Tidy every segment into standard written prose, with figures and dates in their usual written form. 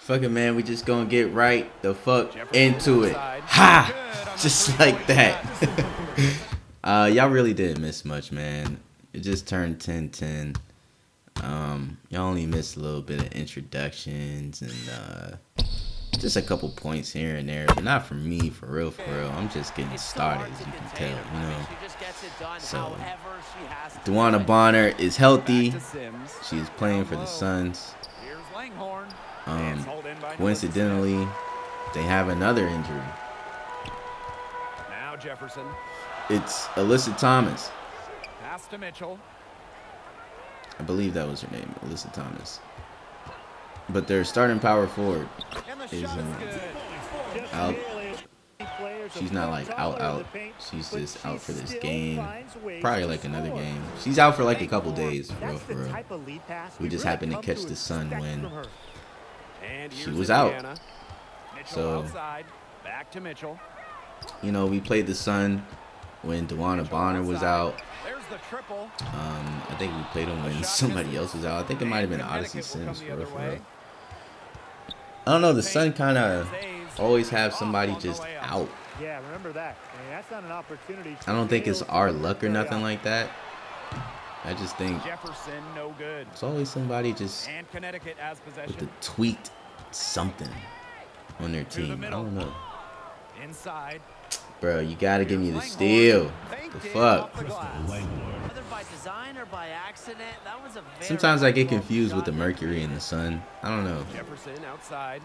Fucking man, we just gonna get right the fuck into it. Ha! Just like that. Y'all really didn't miss much, man. It just turned 10-10. Y'all only missed a little bit of introductions and just a couple points here and there, but not for me, for real, for real. I'm just getting started, as you can tell, you know. So, DEWANNA BONNER is healthy. She is playing for the Suns. Coincidentally, they have another injury. Now Jefferson. It's ALYSSA Thomas. Pass to Mitchell. I believe that was her name, ALYSSA Thomas. But their starting power forward is out. She's not like out. She's just out for this game. Probably like another game. She's out for like a couple days, for real. We just happened to catch the Sun when she was out. So, you know, we played the Sun when DEWANNA BONNER was out. I think we played them when somebody else was out. I think it might have been Odyssey Sims, for real. I don't know, the Sun kind of always have somebody just out. Yeah, remember that. That's not an opportunity. I don't think it's our luck or nothing like that. I just think Jefferson, no good. It's always somebody just and Connecticut has possession. with the tweaked something on their team. I don't know. Inside. Bro, you gotta give me the steal. The fuck? Sometimes I get confused with the Mercury and the Sun. I don't know. Jefferson outside.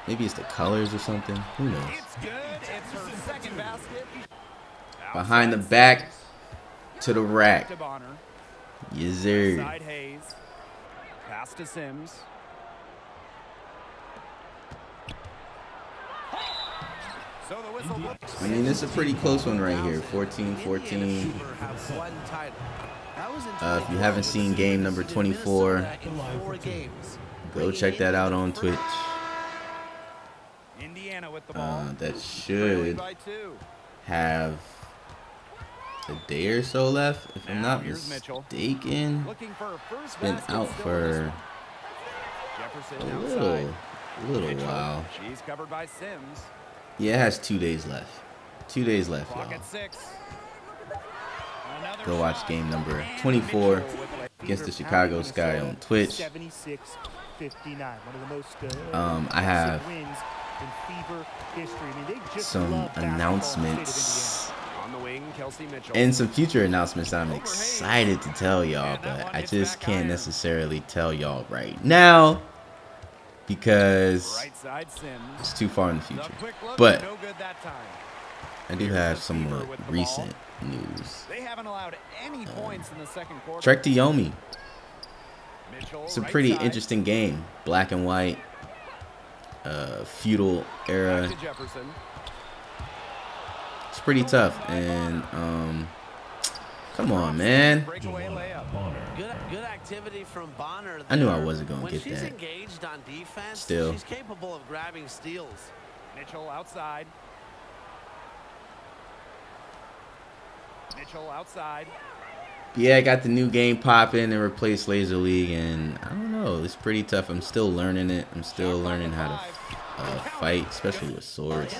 Maybe it's the colors or something. Who knows? It's good. It's her second basket. Behind the back to the rack. To BONNER. Yes, sir. Side Hayes. Pass to Sims. So the whistle. I mean, it's a pretty close one right here. 14-14. If you haven't seen game number 24, go check that out on Twitch. That should have a day or so left, if I'm not mistaken. It's been out for a little while. She's covered by Sims. Yeah, it has 2 days left. 2 days left, y'all. Go watch game number 24 against the Chicago Sky on Twitch. I have some announcements and some future announcements that I'm excited to tell y'all, but I just can't necessarily tell y'all right now because it's too far in the future. But I do have somewhat recent news. Trek to Yomi. It's a pretty interesting game. Black and white. Feudal era. It's pretty tough, and come on, man. Good activity from BONNER. I knew I wasn't gonna get she's that. Engaged on defense, Still, she's capable of grabbing steals. Mitchell outside. Mitchell outside. yeah, I got the new game popping and replaced Laser League, and I don't know, it's pretty tough. I'm still learning it. I'm still learning how to fight, especially with swords.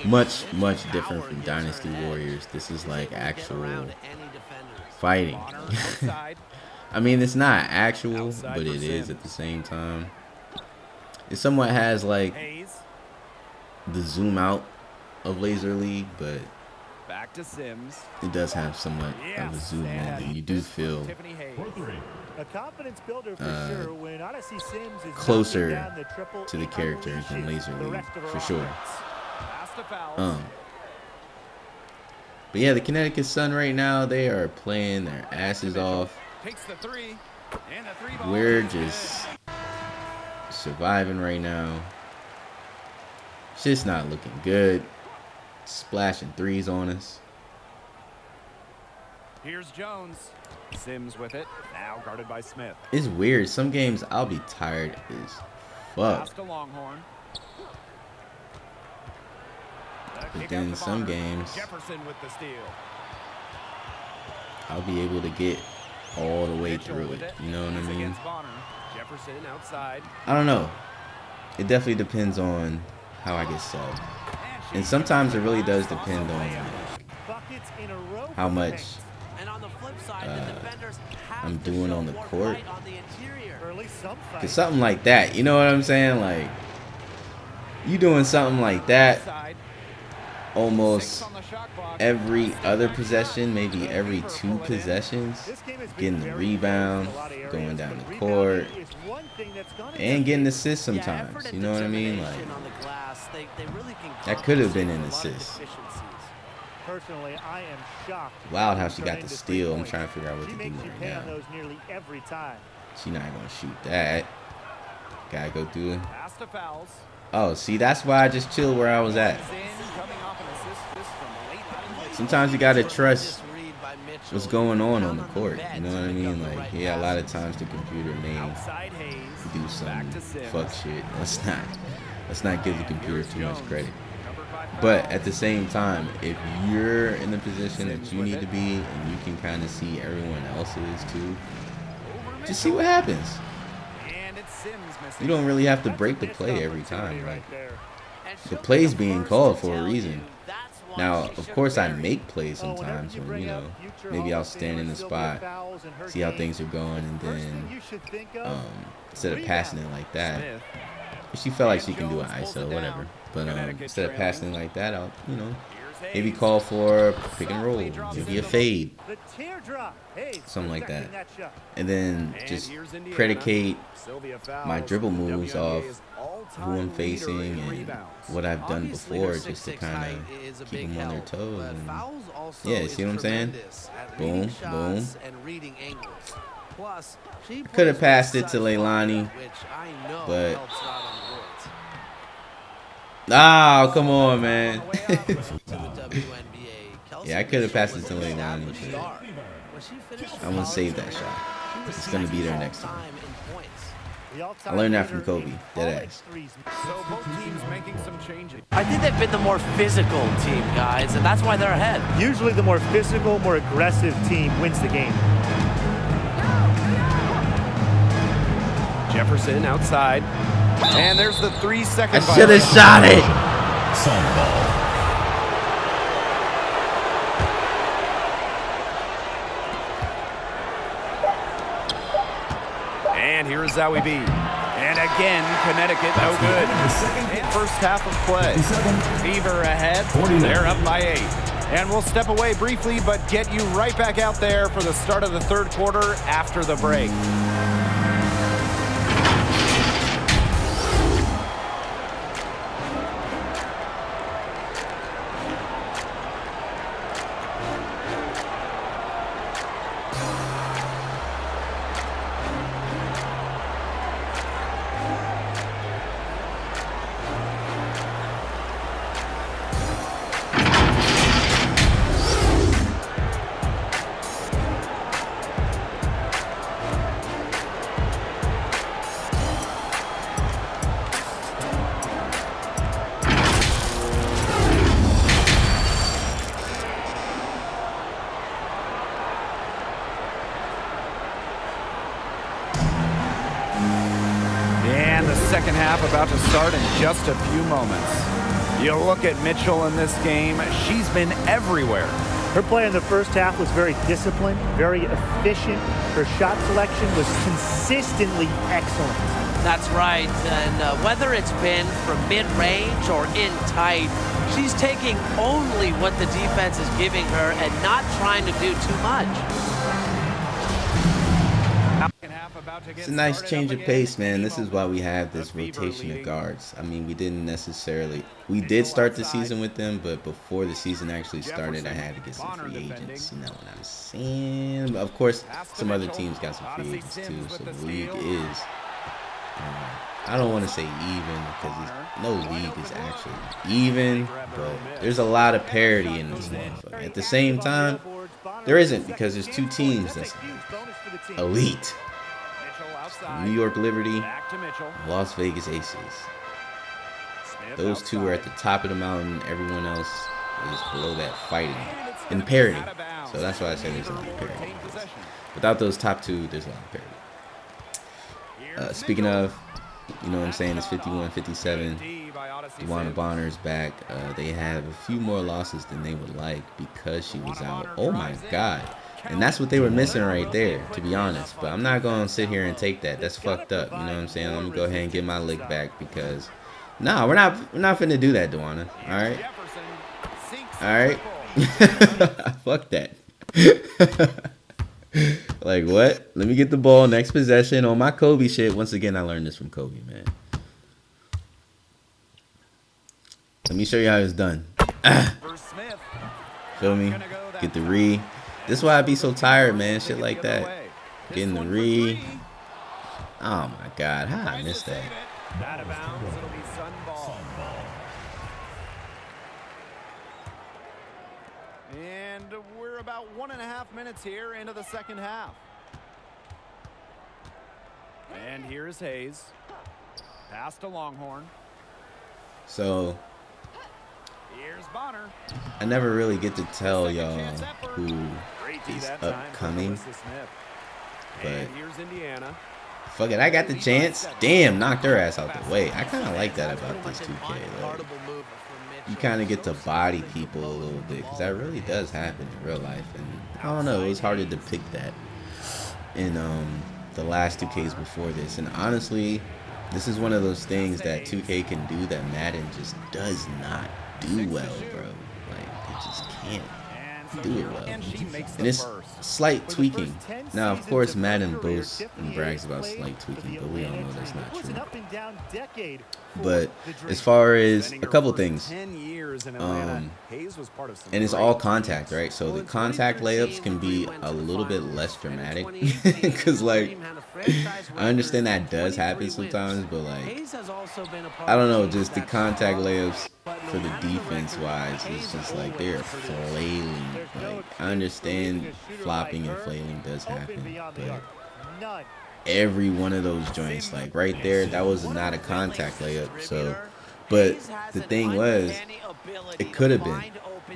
Much different from Dynasty Warriors. This is like actual fighting. I mean, it's not actual, but it is at the same time. It somewhat has like the zoom out of Laser League, but back to Sims. it does have somewhat of a zoom in, and you do feel closer to the character than Laser League, for sure. But yeah, the Connecticut Sun right now, they are playing their asses off. We're just surviving right now. It's just not looking good. Splashing threes on us. Here's Jones. Sims with it. Now guarded by Smith. It's weird. Some games I'll be tired as fuck. But then some games I'll be able to get all the way through it. You know what I mean? Jefferson outside. I don't know. It definitely depends on how I get subbed. And sometimes it really does depend on Buckets in a row how for the much Knights. And on the flip side, the defenders have I'm to doing show on the more court. fight on the interior. Or at least some fight. Cause something like that, you know what I'm saying? Like, you doing something like that Side. almost On the shot clock. every other possession, maybe every 2 possessions, This game has been getting the very rebound, close in a lot of areas, going down but the court, rebounding is one thing that's gone in and their getting favor. assists Yeah, effort sometimes. and You know what I mean? Like, determination on the glass, they really can that could have been an compensate for a lot of assist. deficiencies. Personally, I am shocked. Wild how she Turn got the into steal. I'm 3 trying to figure out what She to do makes you right pay on now. those nearly every time. She not gonna shoot that. Gotta go through it. Pass to fouls. Oh, see, that's why I just chilled where I was at. He's in, coming off an assist from late. Sometimes you gotta trust Misread by Mitchell. what's going on Count the the court. vet You know to what I pick mean? up the Like, right yeah, a lot of passes. times the computer may Outside Hayes. do Back some to Sims. fuck shit. Let's not give the computer Here's too much Jones. credit. Covered by But fouls. at the same time, if you're in the position that you need to be and you can kind of see everyone else's too, Over just see what happens. And it's Sims missing. You don't really have to That's break a the missed play every opportunity time. Like, right there. And the she'll be play's the being first called to for a tell reason. you that's why now, she of should course, I marry. make plays Oh, whenever sometimes you when, bring you up know, future maybe Hall I'll of stand in Famer the Sylvia spot, Fowles and her see how game, things are going, and first thing then you should think of, instead of passing it like that, Smith. she felt like And she can do an Jones pulls ISO, it whatever. down. But Connecticut instead of trailing. passing it like that, I'll, you know, Here's maybe Hayes. call for pick and roll, maybe a fade, the teardrop. Hey, something like that. protecting shot. and then And just here's Indiana. predicate Sylvia Fowles, my dribble moves WNBA's off all-time who I'm leader facing in and rebounds. what I've done Obviously, before, her just to 6'6" kind height is a of keep big them on their help, toes. but And Fowles also yeah, is see what I'm saying? tremendous at Boom, reading shots boom. and reading angles. Plus, she could have plays passed with it to such Leilani, fire, which I know but- helps her out on the boards. oh, come on, man. To the WNBA, Kelsey Yeah, I could have passed it was to an Leilani, established but star. When she finished I'm gonna college save that career, shot. she was It's gonna be there second next time. all-time in points. The all-time I learned that from leader Kobe, in dead college ass. threes. So both teams making some changes. I think they've been the more physical team, guys, and that's why they're ahead. Usually the more physical, more aggressive team wins the game. Jefferson outside. And there's the 3-second I should have violation. shot it. And here's Zowie B. And again, Connecticut no good. And first half of play. Fever ahead. They're up by 8. And we'll step away briefly, but get you right back out there for the start of the third quarter after the break. And the second half about to start in just a few moments. You look at Mitchell in this game, she's been everywhere. Her play in the first half was very disciplined, very efficient. Her shot selection was consistently excellent. That's right, and whether it's been from mid-range or in tight, she's taking only what the defense is giving her and not trying to do too much. It's a nice change of pace, man. This is why we have this rotation of guards. I mean, we did start the season with them, but before the season actually started, I had to get some free agents. You know what I'm saying? Of course, some other teams got some free agents too, so the league is, I don't want to say even, because no league is actually even, but there's a lot of parity in this motherfucker. At the same time, there isn't, because there's two teams that's elite. New York Liberty, Las Vegas Aces. Those two are at the top of the mountain. Everyone else is below that, fighting in parity. So that's why I say there's a lot of parity. Without those top two, there's a lot of parity. Speaking of, you know what I'm saying, it's 51-57. DEWANNA BONNER's back. They have a few more losses than they would like because she was out. Oh my God. And that's what they were missing right there, to be honest. But I'm not going to sit here and take that. That's fucked up. You know what I'm saying? I'm going to go ahead and get my lick back because... Nah, we're not finna do that, DEWANNA. Alright? Alright? Fuck that. Like, what? Let me get the ball. Next possession on my Kobe shit. Once again, I learned this from Kobe, man. Let me show you how it's done. Feel me? Get the re. This is why I be so tired, man. Shit like that. Getting the re. Oh my God, how I missed that? Out of bounds, it'll be Sun ball. And we're about 1.5 minutes here into the second half. And here's Hayes. Pass to Longhorn. So Here's Bonner. I never really get to tell y'all who is upcoming, but here's Indiana. fuck it, I got the chance. Damn, knocked her ass out the way. I kind of like that about this 2K. Like, you kind of get to body people a little bit because that really does happen in real life. And I don't know, it was hard to depict that in the last 2Ks before this. And honestly, this is one of those things that 2K can do that Madden just does not do well, bro. Like, it just can't do it well. And it's slight tweaking. Now, of course, Madden boasts and brags about slight tweaking, but we all know that's not true. But as far as a couple things, and it's all contact, right? So the contact layups can be a little bit less dramatic because, like, I understand that does happen sometimes, but like, I don't know, just the contact layups for the defense wise, it's just like they're flailing. Like, I understand flopping and flailing does happen, but every one of those joints, like right there, that was not a contact layup. So, but the thing was, it could have been,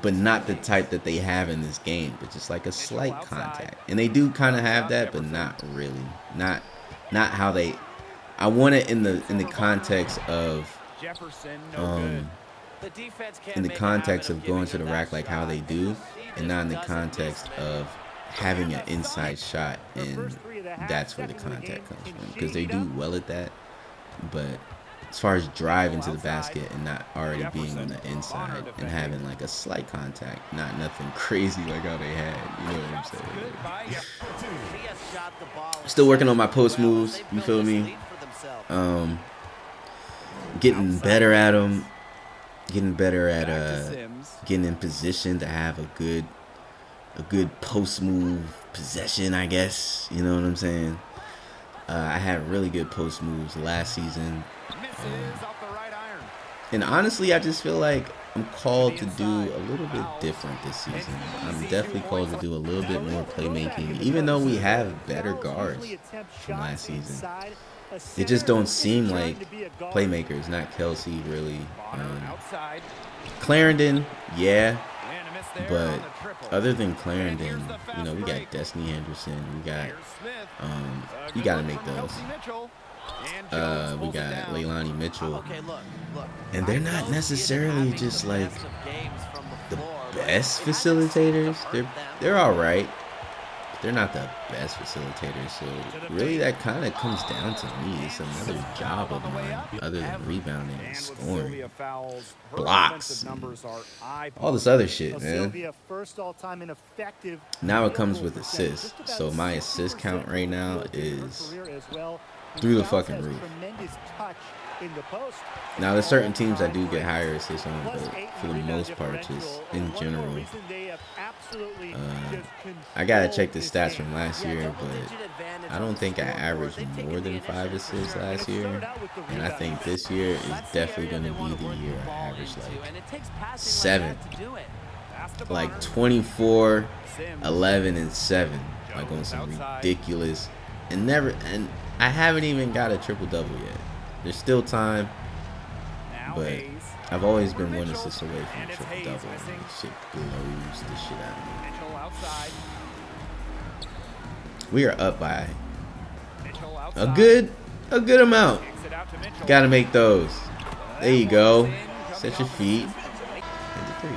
but not the type that they have in this game, but just like a slight contact. And they do kind of have that, but not really, not how they. I want it in the context of going to the rack like how they do, and not in the context of having an inside shot, and that's where the contact comes from, because they do well at that. But as far as driving to the basket and not already being on the inside and having like a slight contact, not nothing crazy like how they had, you know what I'm saying? Still working on my post moves, you feel me? Getting better at them, getting better at getting in position to have a good post move possession, I guess. You know what I'm saying? I had really good post moves last season. And honestly, I just feel like I'm called to do a little bit different this season. I'm definitely called to do a little bit more playmaking, even though we have better guards from last season. They just don't seem like playmakers, not Kelsey, really. Clarendon, yeah. But other than Clarendon, you know, we got Destiny Henderson. We got, you got to make those. We got Leilani Mitchell. And they're not necessarily just like the best facilitators. They're all right. They're not the best facilitators, so really that kind of comes down to me. It's another job of mine other than rebounding and scoring, blocks, all this other shit, man. Now it comes with assists. So my assist count right now is through the fucking roof. Now there's certain teams that do get higher assists on, but for the most part, just in general, I gotta check the stats from last year, but I don't think I averaged more than 5 assists last year, and I think this year is definitely gonna be the year I average like 7, like 24, 11, and 7, like on some ridiculous, and I haven't even got a triple double yet. There's still time, but I've always been 1 assist away from a triple double, and that shit blows the shit out of me. We are up by a good A good amount. Gotta make those. There you go. Set your feet. And the 3.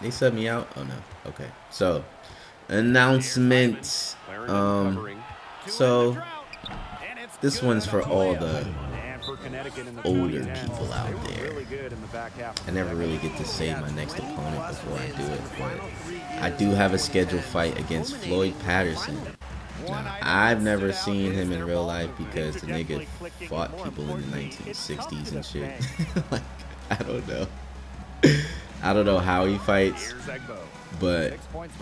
They subbed me out? Oh no. Okay. So, announcement. So this one's for all the older people out there. I never really get to say my next opponent before I do it, but I do have a scheduled fight against Floyd Patterson. Now, I've never seen him in real life because the nigga fought people in the 1960s and shit. Like, I don't know. I don't know how he fights, but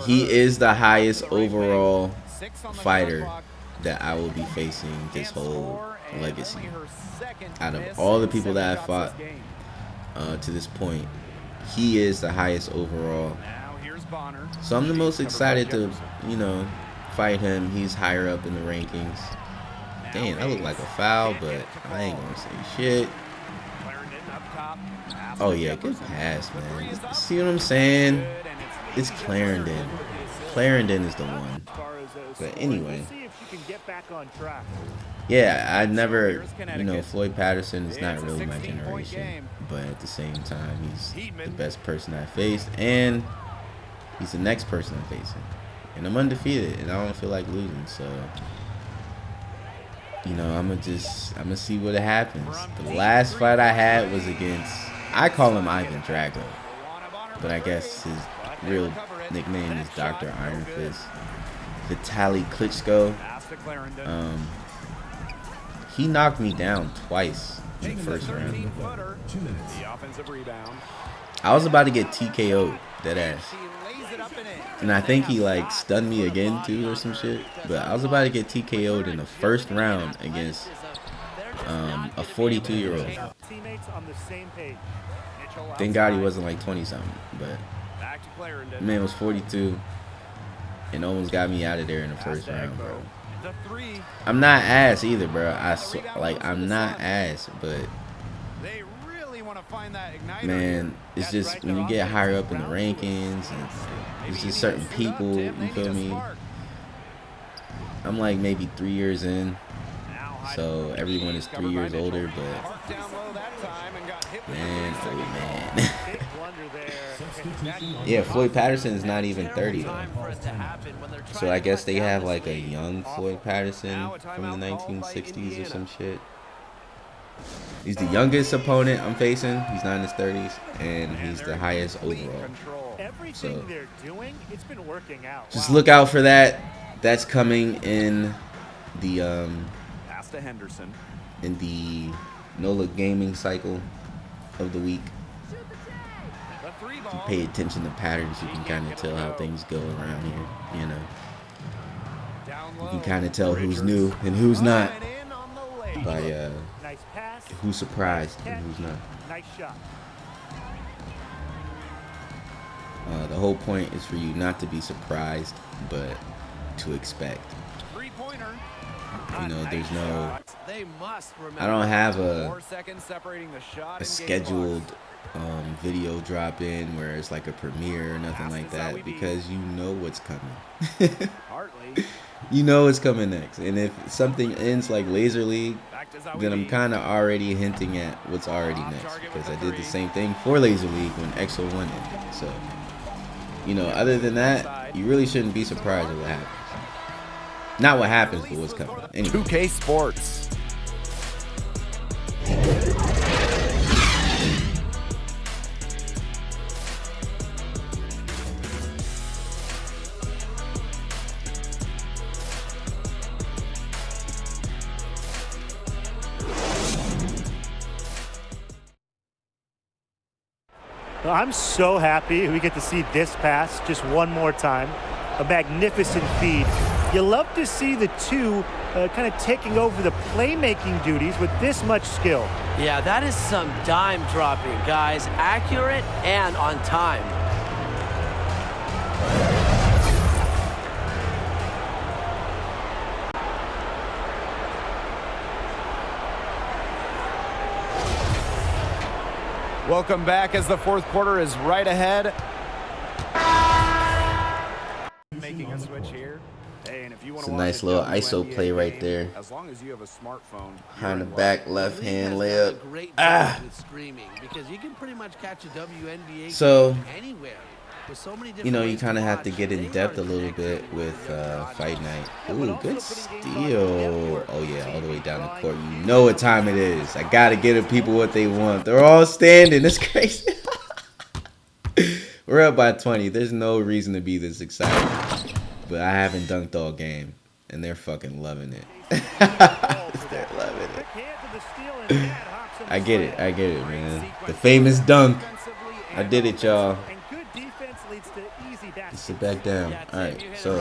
he is the highest overall fighter that I will be facing this whole legacy. Out of all the people that I fought to this point, he is the highest overall. So I'm the most excited to, you know, fight him. He's higher up in the rankings. Damn, that looked like a foul, but I ain't gonna say shit. Oh yeah, good pass, man. See what I'm saying? It's Clarendon. Clarendon is the one. But anyway. Yeah, I never, you know, Floyd Patterson is not really my generation. But at the same time, he's the best person I faced. And he's the next person I'm facing. And I'm undefeated. And I don't feel like losing. So, you know, I'm going to see what happens. The last fight I had was against, I call him Ivan Drago. But I guess his real nickname is Dr. Iron Fist. Vitaly Klitschko. He knocked me down twice in the first round. I was about to get TKO'd, deadass. And I think he like stunned me again too or some shit. But I was about to get TKO'd in the first round against a 42-year-old. Thank God he wasn't like 20-something. But the man was 42 and almost got me out of there in the first round, bro. I'm not ass either, bro. I'm not ass, but man, it's just when you get higher up in the rankings, and it's just certain people. You feel me? I'm like maybe 3 years in, so everyone is 3 years older. But man, oh man. Yeah, Floyd Patterson is not even 30 though. So I guess they have like a young Floyd Patterson from the 1960s or some shit. He's the youngest opponent I'm facing. He's not in his 30s, and he's the highest overall. So just look out for that. That's coming in the NOLA gaming cycle of the week. If you pay attention to patterns, you can kind of tell how things go around here, you know. You can kind of tell who's new and who's not by who's surprised and who's not. The whole point is for you not to be surprised, but to expect. You know, there's no, I don't have a scheduled video drop in where it's like a premiere or nothing like that, because you know what's coming. You know it's coming next. And if something ends like Laser League, then I'm kind of already hinting at what's already next, because I did the same thing for Laser League when XO1 ended. So, you know, other than that, you really shouldn't be surprised at what happens. Not what happens, but what's coming. Anyway. 2K Sports. Well, I'm so happy we get to see this pass just one more time. A magnificent feed. You love to see the two kind of taking over the playmaking duties with this much skill. Yeah, that is some dime dropping, guys. Accurate and on time. Welcome back as the fourth quarter is right ahead. Making a switch here. Hey, and if you It's a nice little ISO play right there. As long as you have a smartphone. Behind the back, left hand layup. With streaming, because you can pretty much catch a WNBA So, game anywhere. With so many different you know, you ways kind of to have to watch, get in they depth are a little bit connected with Fight Night. Ooh, good steal. steal. Oh, yeah, all the way down the court. You know what time it is. I got to get the people what they want. They're all standing. It's crazy. We're up by 20. There's no reason to be this excited. But I haven't dunked all game, and they're fucking loving it. They're loving it. I get it, man. The famous dunk. I did it, y'all. Just sit back down. Alright, so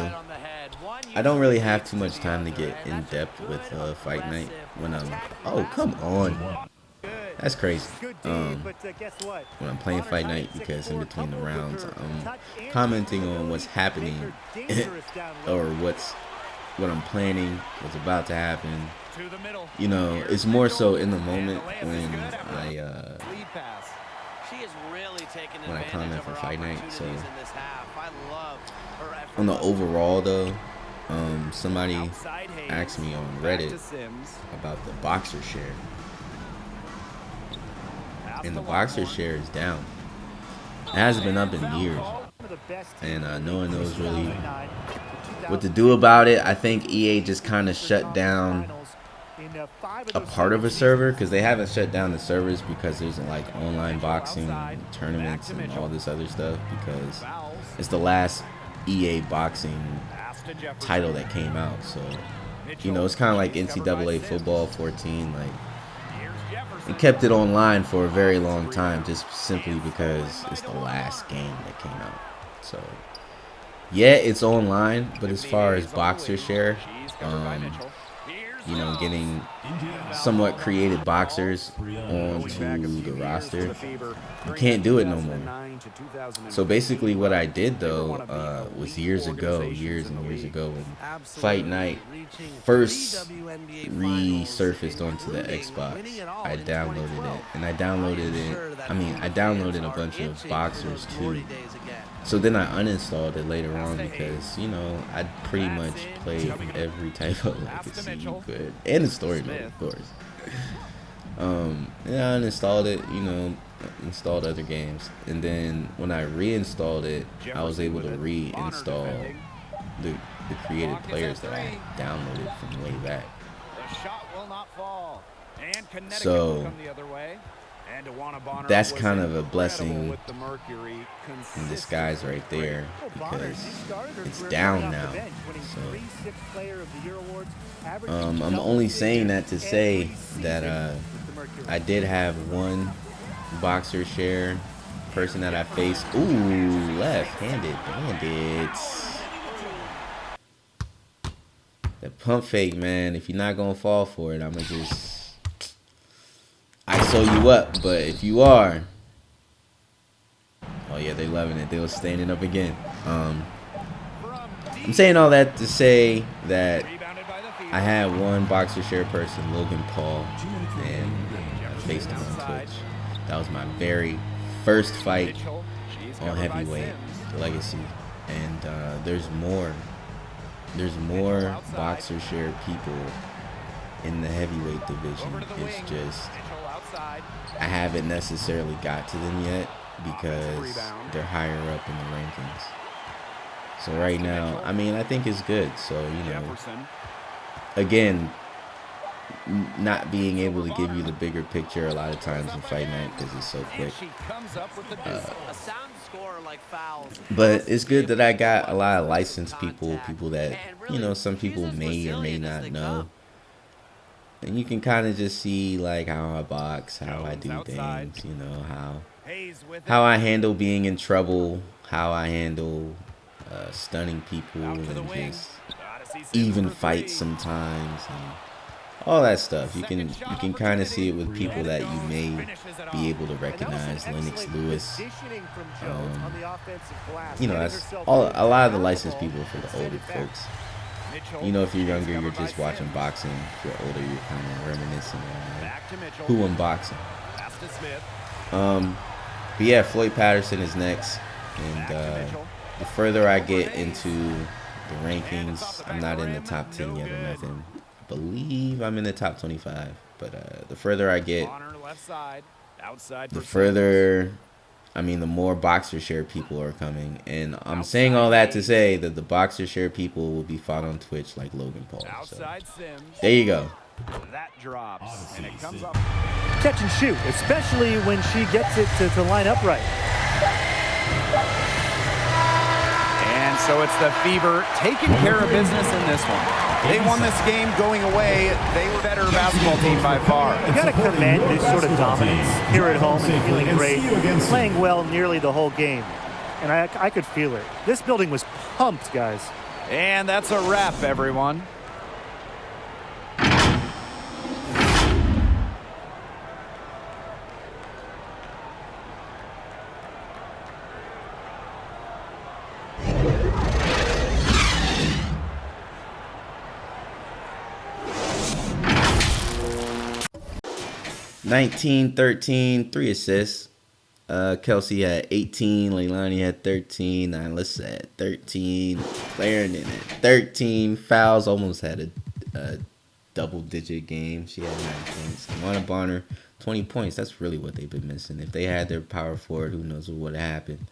I don't really have too much time to get in depth with Fight Night when I'm... Oh, come on. That's crazy. When I'm playing Fight Night, because in between the rounds, I'm commenting on what's happening or what I'm planning, what's about to happen. You know, it's more so in the moment when I comment for Fight Night. So on the overall though, somebody asked me on Reddit about the boxer share. And the boxer share is down. It hasn't been up in years. And no one knows really what to do about it. I think EA just kind of shut down a part of a server, because they haven't shut down the servers because there's like online boxing tournaments and all this other stuff, because it's the last EA boxing title that came out. So, you know, it's kind of like NCAA football 14, like, and kept it online for a very long time just simply because it's the last game that came out. So yeah, it's online, but as far as boxer share, you know, getting somewhat creative boxers onto the roster, you can't do it no more. So basically what I did though was years and years ago, when Fight Night first resurfaced onto the Xbox, I downloaded it, and I downloaded a bunch of boxers too. So then I uninstalled it later on because, you know, I pretty much played every type of legacy you could, and the story mode, of course. And I uninstalled it, you know, installed other games, and then when I reinstalled it, I was able to reinstall the created players that I downloaded from way back. So that's kind of a blessing in disguise right there, because it's down now. So I'm only saying that to say that I did have one boxer share person that I faced. Ooh, left-handed bandits. The pump fake, man. If you're not gonna fall for it, I'ma just ISO you up. But if you are, oh yeah, they loving it. They was standing up again. I'm saying all that to say that I had one boxer share person, Logan Paul, and I faced him on Twitch. That was my very first fight on heavyweight legacy, and there's more boxer share people in the heavyweight division. It's just I haven't necessarily got to them yet because they're higher up in the rankings. So right now, I mean, I think it's good. So, you know, again, not being able to give you the bigger picture a lot of times in Fight Night because it's so quick. But it's good that I got a lot of licensed people that, you know, some people may or may not know. And you can kind of just see like how I box, how I do things, you know, how I handle being in trouble, how I handle stunning people, and just even fight sometimes, and all that stuff. You can kind of see it with people that you may be able to recognize. Lennox Lewis, you know, that's all. A lot of the licensed people for the older folks. You know, if you're younger, you're just watching boxing. If you're older, you're kind of reminiscing on who won boxing. But yeah, Floyd Patterson is next, and the further I get into the rankings. I'm not in the top 10 yet or nothing. I believe I'm in the top 25. But the further I get, the further, I mean, the more boxer share people are coming. And I'm saying all that to say that the boxer share people will be fought on Twitch like Logan Paul. So there you go. That drops, and it comes up. Catch and shoot, especially when she gets it to line up right. And so it's the Fever taking care of business in this one. They won this game going away. They were better basketball team by far. You got to command this sort of dominance here at home and feeling great, playing well nearly the whole game. And I could feel it. This building was pumped, guys. And that's a wrap, everyone. $19, 13, 3 assists. Kelsey had 18. Leilani had 13. ALYSSA had 13. Clarendon had 13. Fouls, almost had a double-digit game. She had 9 points. BONNER, 20 points. That's really what they've been missing. If they had their power forward, who knows what would have happened.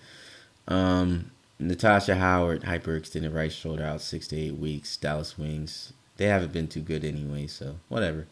Natasha Howard, hyperextended right shoulder out 6 to 8 weeks. Dallas Wings, they haven't been too good anyway, so whatever.